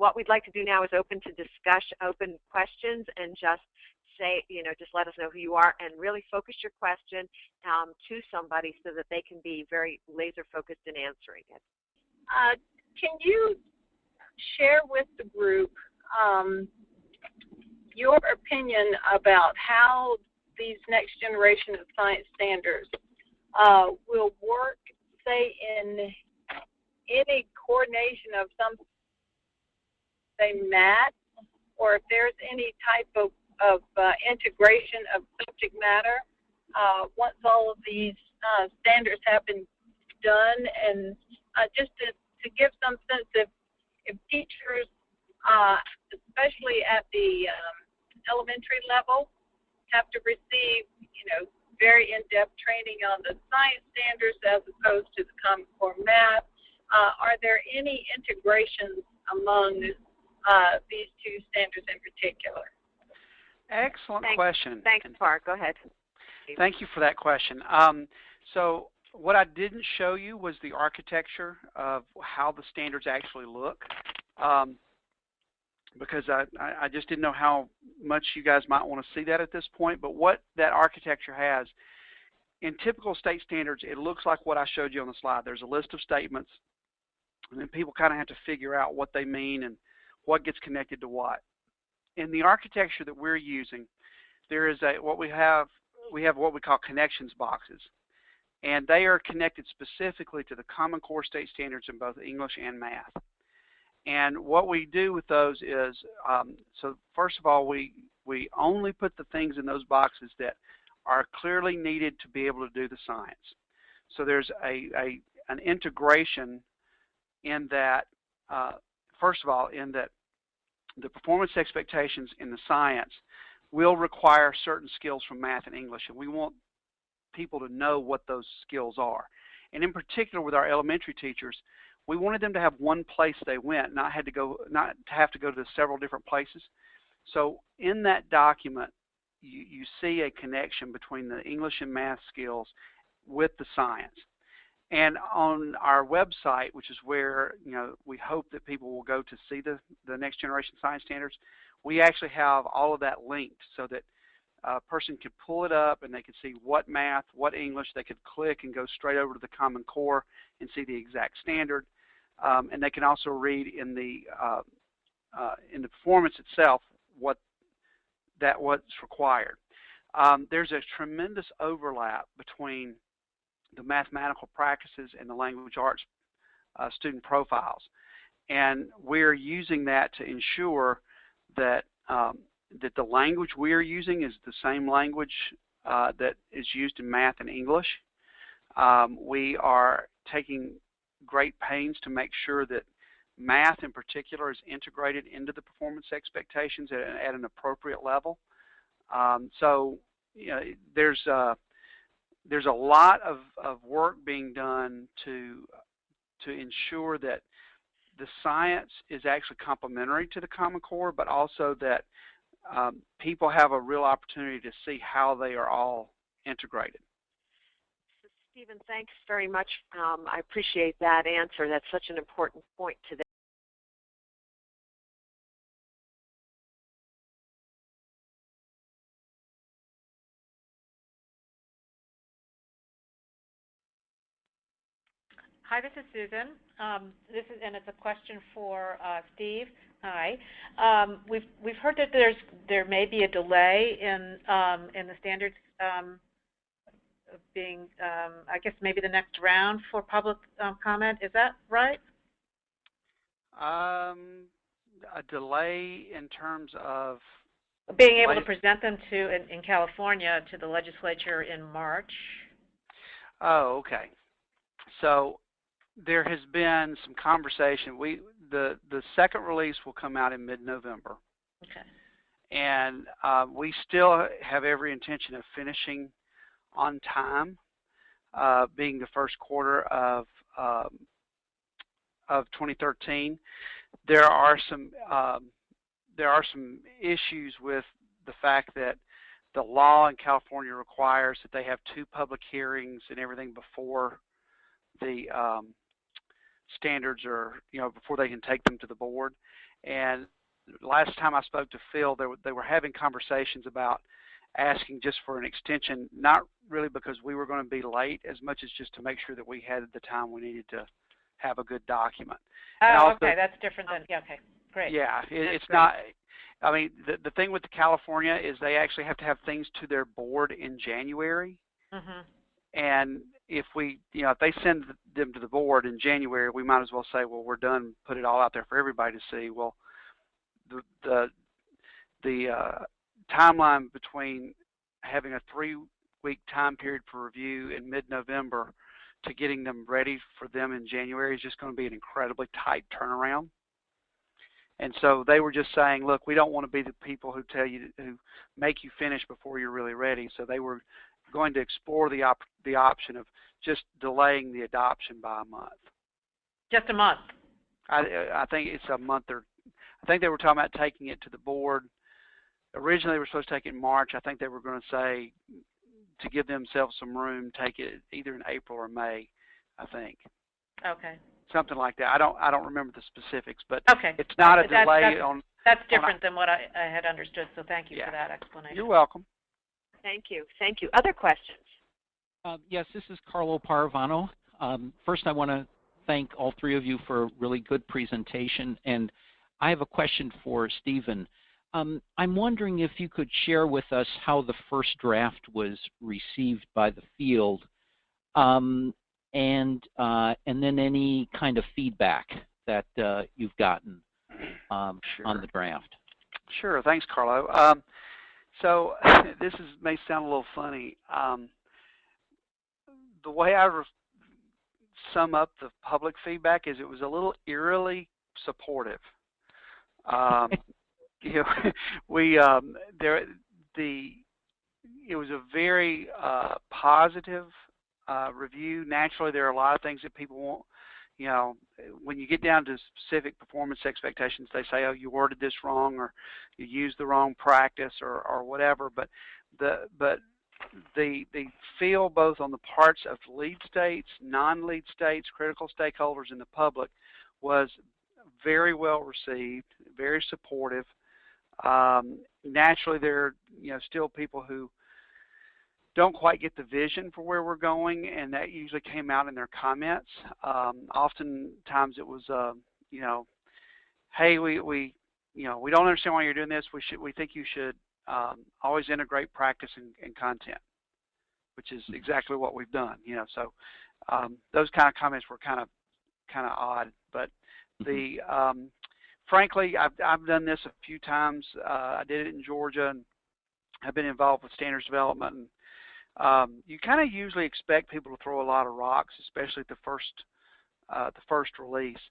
what we'd like to do now is open questions, and just say, just let us know who you are and really focus your question to somebody so that they can be very laser focused in answering it. Can you share with the group your opinion about how these next generation of science standards will work, say, in any coordination of some, say, math, or if there's any type of integration of subject matter once all of these standards have been done, and just to give some sense of if teachers, especially at the elementary level, have to receive, very in-depth training on the science standards as opposed to the Common Core math. Are there any integrations among these two standards in particular? Excellent question. Thanks, Park. Go ahead. Thank you for that question. So what I didn't show you was the architecture of how the standards actually look, because I just didn't know how much you guys might want to see that at this point. But what that architecture has, in typical state standards, it looks like what I showed you on the slide. There's a list of statements, and then people kind of have to figure out what they mean and what gets connected to what. In the architecture that we're using, there is what we have what we call connections boxes, and they are connected specifically to the Common Core state standards in both English and math. And what we do with those is, so first of all, we only put the things in those boxes that are clearly needed to be able to do the science. So there's an integration in that, first of all, in that the performance expectations in the science will require certain skills from math and English, and we want people to know what those skills are. And in particular with our elementary teachers, we wanted them to have one place they went, not to have to go to several different places. So in that document, you see a connection between the English and math skills with the science. And on our website, which is where we hope that people will go to see the next generation science standards, we actually have all of that linked so that a person could pull it up and they could see what math, what English. They could click and go straight over to the Common Core and see the exact standard. And they can also read in the performance itself what's required. There's a tremendous overlap between the mathematical practices and the language arts student profiles, and we're using that to ensure that that the language we're using is the same language that is used in math and English. We are taking great pains to make sure that math in particular is integrated into the performance expectations at an appropriate level. So there's a lot of work being done to ensure that the science is actually complementary to the Common Core, but also that people have a real opportunity to see how they are all integrated. Stephen, thanks very much. I appreciate that answer. That's such an important point today. Hi, this is Susan. And it's a question for Steve. Hi. We've heard that there may be a delay in the standards being, I guess maybe the next round for public comment. Is that right? A delay in terms of being able to present them in California to the legislature in March. Oh, okay. So there has been some conversation. The second release will come out in mid-November. Okay. And we still have every intention of finishing on time, being the first quarter of 2013. There are some issues with the fact that the law in California requires that they have 2 public hearings and everything before the standards are, before they can take them to the board. And last time I spoke to Phil, they were having conversations about asking just for an extension, not really because we were going to be late as much as just to make sure that we had the time we needed to have a good document. Oh, okay, that's different than, yeah, okay, great. Yeah, it's not, I mean, the thing with the California is they actually have to have things to their board in January. Mm-hmm. And if we, if they send them to the board in January, we might as well say, well, we're done, put it all out there for everybody to see. Well, the timeline between having a 3-week time period for review in mid-November to getting them ready for them in January is just going to be an incredibly tight turnaround. And so they were just saying, look, we don't want to be the people who tell you, who make you finish before you're really ready. So they were going to explore the option of just delaying the adoption by a month. Just a month? I think it's a month, or I think they were talking about taking it to the board. Originally, they were supposed to take it in March. I think they were going to say, to give themselves some room, take it either in April or May, I think. Okay. Something like that. I don't remember the specifics, but okay. It's not a delay on. That's different than what I had understood. So thank you for that explanation. You're welcome. Thank you. Thank you. Other questions? Yes, this is Carlo Paravano. First, I want to thank all three of you for a really good presentation, and I have a question for Stephen. I'm wondering if you could share with us how the first draft was received by the field, and then any kind of feedback that you've gotten on the draft. Sure. Thanks, Carlo. So this may sound a little funny. The way I sum up the public feedback is it was a little eerily supportive. It was a very positive review. Naturally, there are a lot of things that people want. When you get down to specific performance expectations, they say, oh, you worded this wrong, or you used the wrong practice, or whatever. But the feel both on the parts of lead states, non-lead states, critical stakeholders, and the public was very well received, very supportive. Naturally, there are still people who don't quite get the vision for where we're going, and that usually came out in their comments. Oftentimes it was, hey, we don't understand why you're doing this. We think you should always integrate practice and content, which is exactly what we've done. So those kind of comments were kind of odd, but the frankly, I've done this a few times. I did it in Georgia, and I've been involved with standards development. And you kind of usually expect people to throw a lot of rocks, especially at the first release.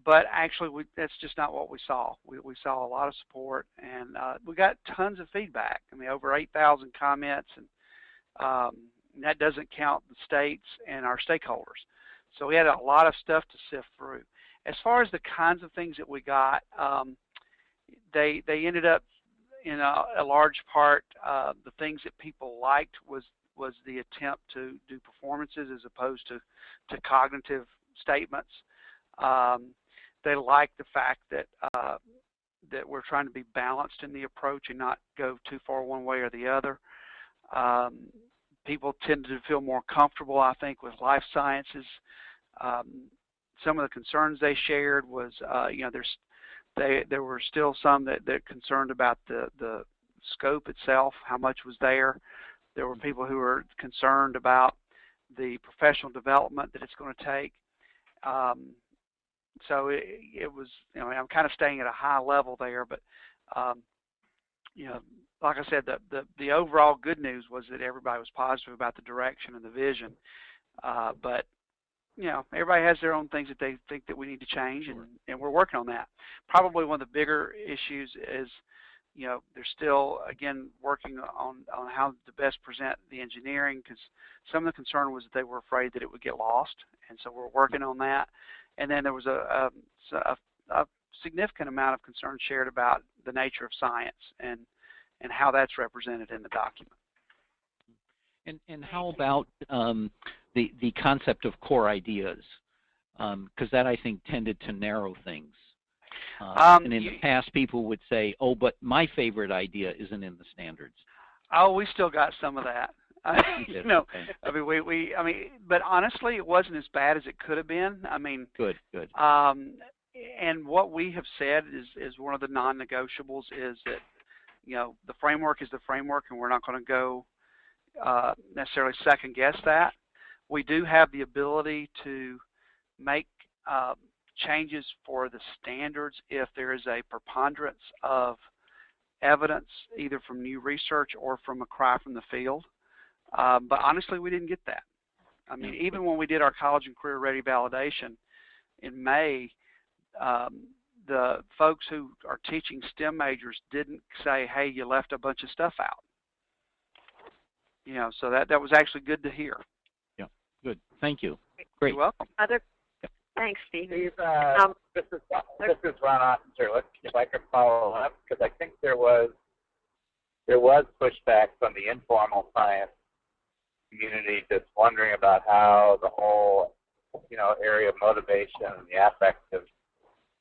But actually, that's just not what we saw. We saw a lot of support, and we got tons of feedback. I mean, over 8,000 comments, and that doesn't count the states and our stakeholders. So we had a lot of stuff to sift through. As far as the kinds of things that we got, they ended up in a large part, the things that people liked was the attempt to do performances as opposed to cognitive statements. They liked the fact that that we're trying to be balanced in the approach and not go too far one way or the other. People tended to feel more comfortable, I think, with life sciences. Some of the concerns they shared was, there were still some that concerned about the scope itself, how much was there. There were people who were concerned about the professional development that it's going to take. So it was, I'm kind of staying at a high level there, but like I said, the overall good news was that everybody was positive about the direction and the vision. But everybody has their own things that they think that we need to change, and we're working on that. Probably one of the bigger issues is, they're still, again, working on how to best present the engineering, because some of the concern was that they were afraid that it would get lost, and so we're working on that. And then there was a significant amount of concern shared about the nature of science and how that's represented in the document. And how about the concept of core ideas? because that, I think, tended to narrow things. And in the past, people would say, oh, but my favorite idea isn't in the standards. Oh, we still got some of that. You know, okay. I mean, but honestly, it wasn't as bad as it could have been. I mean, good. And what we have said is one of the non-negotiables is that, you know, the framework is the framework, and we're not going to go necessarily second guess that. We do have the ability to make changes for the standards if there is a preponderance of evidence, either from new research or from a cry from the field. But honestly, we didn't get that. I mean, even when we did our college and career ready validation in May, the folks who are teaching STEM majors didn't say, hey, you left a bunch of stuff out. You know, so that was actually good to hear. Yeah, good. Thank you. Great. You're welcome. Thanks, Steve. Steve, this is Ron Officer. If I could follow up, because I think there was pushback from the informal science community, just wondering about how the whole, you know, area of motivation and the affective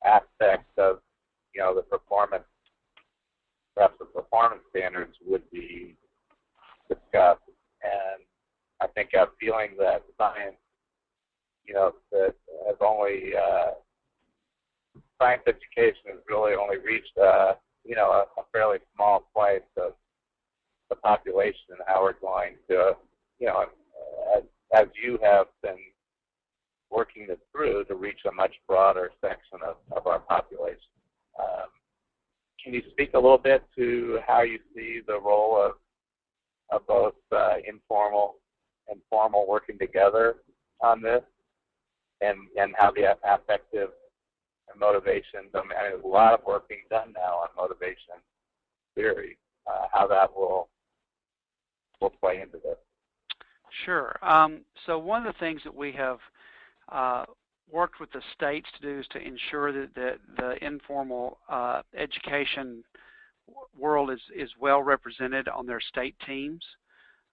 aspects of, you know, the performance, perhaps the performance standards would be discussed. And I think I'm feeling that science, you know, that has only science education has really only reached, you know, a fairly small slice of the population, and how we're going to, you know, as you have been working this through, to reach a much broader section of our population. Can you speak a little bit to how you see the role of both informal and formal working together on this, and how the affective and motivation, I mean, there's a lot of work being done now on motivation theory, how that will play into this? Sure. So one of the things that we have worked with the states to do is to ensure that the informal education world is well represented on their state teams.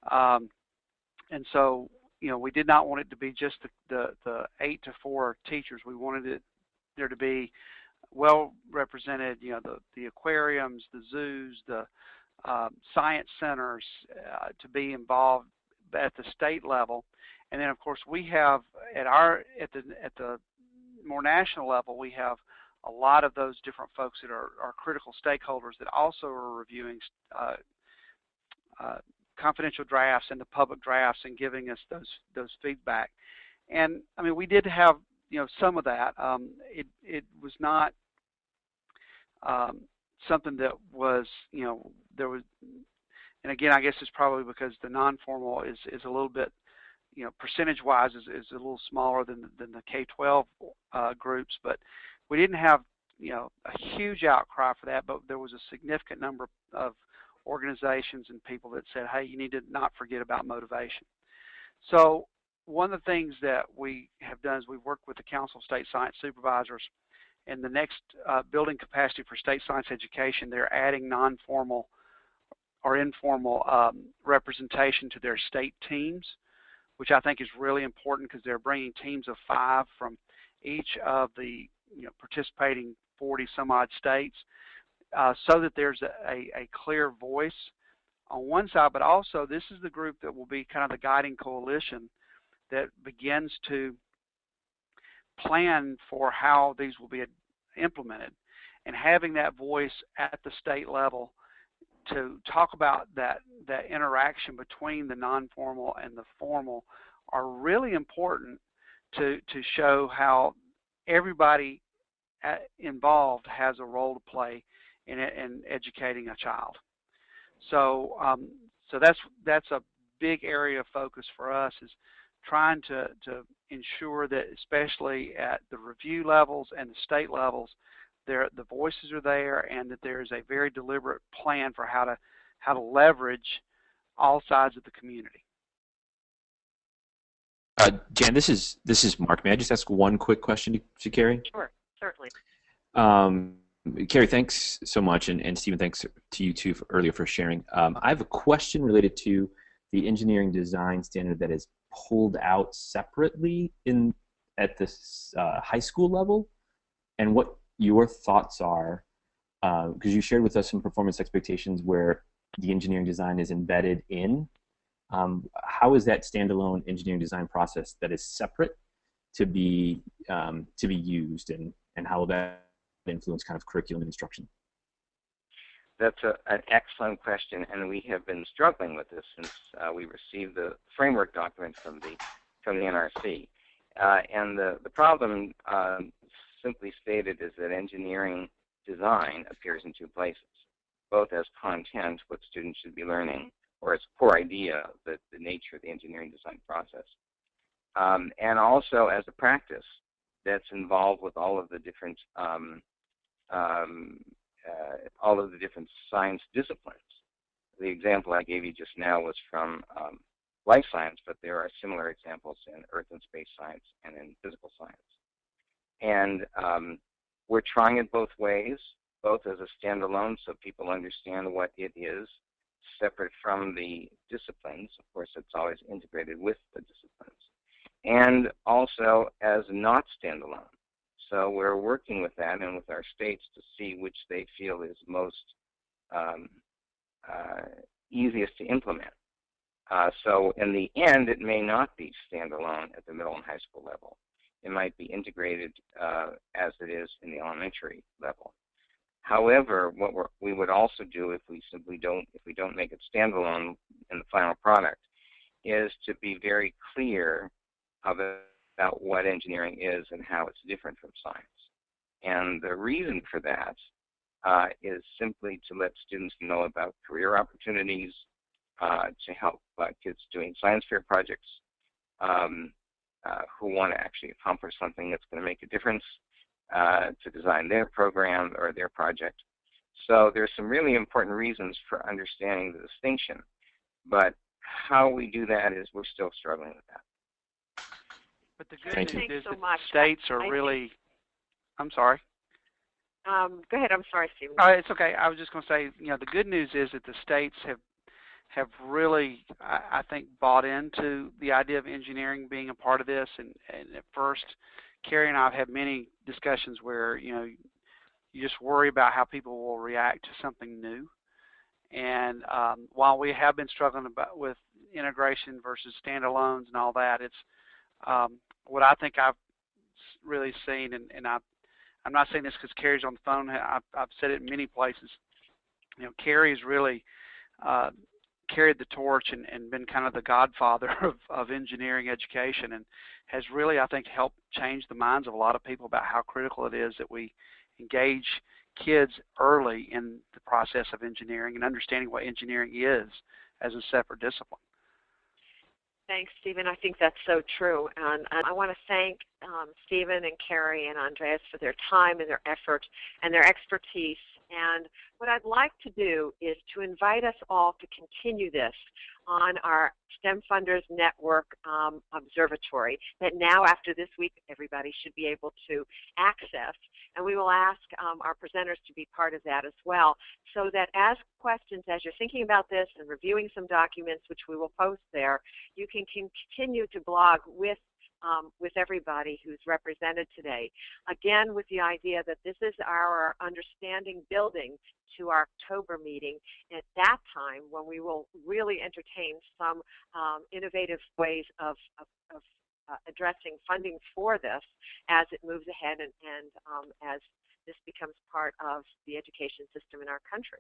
And so, you know, we did not want it to be just the 8 to 4 teachers. We wanted there to be well represented, you know, the aquariums, the zoos, the science centers to be involved at the state level. And then, of course, we have at the more national level, we have a lot of those different folks that are critical stakeholders that also are reviewing confidential drafts and the public drafts and giving us those feedback. And I mean, we did have, you know, some of that. It was not something that was, you know, there was, and again, I guess it's probably because the non-formal is a little bit, you know, percentage-wise is a little smaller than the K-12 groups, but we didn't have, you know, a huge outcry for that, but there was a significant number of organizations and people that said, hey, you need to not forget about motivation. So one of the things that we have done is we've worked with the Council of State Science Supervisors, and the next building capacity for state science education, they're adding non-formal or informal representation to their state teams, which I think is really important because they're bringing teams of 5 from each of the, you know, participating 40 some odd states, so that there's a clear voice on one side, but also this is the group that will be kind of the guiding coalition that begins to plan for how these will be implemented, and having that voice at the state level to talk about that interaction between the non-formal and the formal are really important to show how everybody involved has a role to play in educating a child. So so that's a big area of focus for us, is trying to ensure that, especially at the review levels and the state levels, the voices are there, and that there is a very deliberate plan for how to leverage all sides of the community. Jan, this is Mark. May I just ask one quick question to Carrie? Sure, certainly. Carrie, thanks so much, and Stephen, thanks to you too earlier for sharing. I have a question related to the engineering design standard that is pulled out separately at this high school level, and what your thoughts are, because you shared with us some performance expectations where the engineering design is embedded in. How is that standalone engineering design process that is separate to be used, and how will that influence kind of curriculum and instruction? That's an excellent question, and we have been struggling with this since we received the framework document from the NRC. And the problem, simply stated, is that engineering design appears in two places, both as content, what students should be learning, or as a core idea, the nature of the engineering design process, and also as a practice that's involved with all of the different science disciplines. The example I gave you just now was from life science, but there are similar examples in earth and space science and in physical science. And we're trying it both ways, both as a standalone so people understand what it is, separate from the disciplines. Of course, it's always integrated with the disciplines. And also as not standalone. So we're working with that and with our states to see which they feel is most easiest to implement. So in the end, it may not be standalone at the middle and high school level. It might be integrated as it is in the elementary level. However, what we would also do if we don't make it standalone in the final product is to be very clear about what engineering is and how it's different from science. And the reason for that is simply to let students know about career opportunities, to help kids doing science fair projects who want to actually accomplish something that's going to make a difference, to design their program or their project. So there's some really important reasons for understanding the distinction, but how we do that is we're still struggling with that. But the good news is so that much. states are really, I'm sorry. Go ahead, I'm sorry, Stephen. It's okay. I was just going to say, the good news is that the states have really, I think, bought into the idea of engineering being a part of this. And at first, Carrie and I have had many discussions where, you just worry about how people will react to something new. And while we have been struggling with integration versus standalones and all that, it's what I think I've really seen, and I'm not saying this because Carrie's on the phone. I've said it in many places. Carrie's really carried the torch and been kind of the godfather of engineering education, and has really, I think, helped change the minds of a lot of people about how critical it is that we engage kids early in the process of engineering and understanding what engineering is as a separate discipline. Thanks, Stephen. I think that's so true. And I want to thank Stephen and Carrie and Andreas for their time and their effort and their expertise. And what I'd like to do is to invite us all to continue this on our STEM Funders Network Observatory that now, after this week, everybody should be able to access. And we will ask our presenters to be part of that as well, so that as questions, as you're thinking about this and reviewing some documents, which we will post there, you can continue to blog with everybody who's represented today. Again, with the idea that this is our understanding building to our October meeting, at that time when we will really entertain some innovative ways of addressing funding for this as it moves ahead and as this becomes part of the education system in our country.